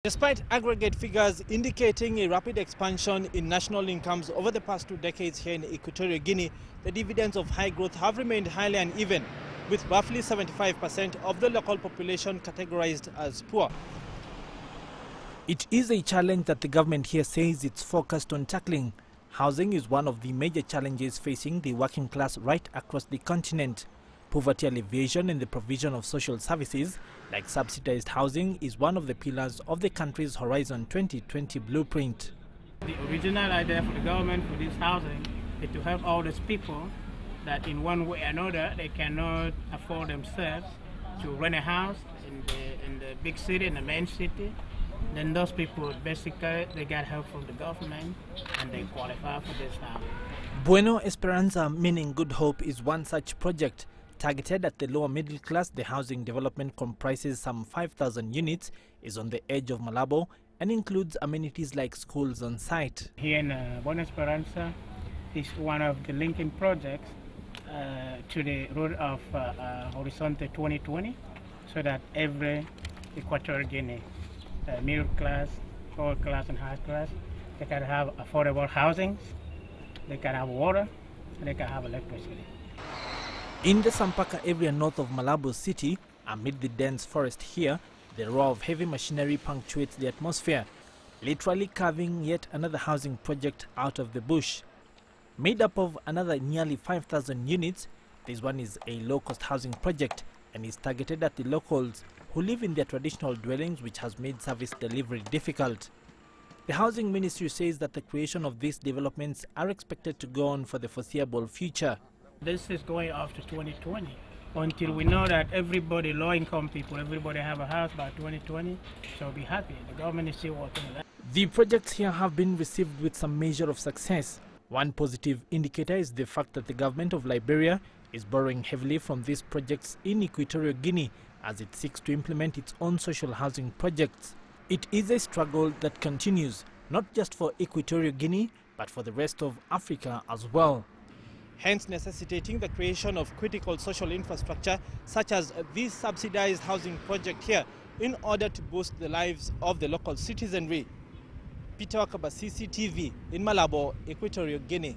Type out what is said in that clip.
Despite aggregate figures indicating a rapid expansion in national incomes over the past 2 decades here in Equatorial Guinea, the dividends of high growth have remained highly uneven, with roughly 75% of the local population categorized as poor. It is a challenge that the government here says it's focused on tackling. Housing is one of the major challenges facing the working class right across the continent. Poverty alleviation and the provision of social services, like subsidized housing, is one of the pillars of the country's Horizon 2020 blueprint. The original idea for the government for this housing is to help all these people that in one way or another they cannot afford themselves to rent a house in the big city, in the main city. Then those people basically they get help from the government and they qualify for this housing. Bueno Esperanza, meaning good hope, is one such project. Targeted at the lower middle class, the housing development comprises some 5,000 units, is on the edge of Malabo, and includes amenities like schools on site. Here in Bueno Esperanza is one of the linking projects to the road of Horizon 2020, so that every Equatorial Guinea, middle class, lower class, and high class, they can have affordable housing, they can have water, and they can have electricity. In the Sampaka area north of Malabo city, amid the dense forest here, the roar of heavy machinery punctuates the atmosphere, literally carving yet another housing project out of the bush. Made up of another nearly 5,000 units, this one is a low-cost housing project and is targeted at the locals who live in their traditional dwellings, which has made service delivery difficult. The Housing Ministry says that the creation of these developments are expected to go on for the foreseeable future. This is going after 2020 until we know that everybody, low-income people, everybody have a house by 2020. So be happy. The government is still working on that. The projects here have been received with some measure of success. One positive indicator is the fact that the government of Liberia is borrowing heavily from these projects in Equatorial Guinea as it seeks to implement its own social housing projects. It is a struggle that continues, not just for Equatorial Guinea, but for the rest of Africa as well, hence necessitating the creation of critical social infrastructure such as this subsidized housing project here in order to boost the lives of the local citizenry. Wakaba, CCTV in Malabo, Equatorial Guinea.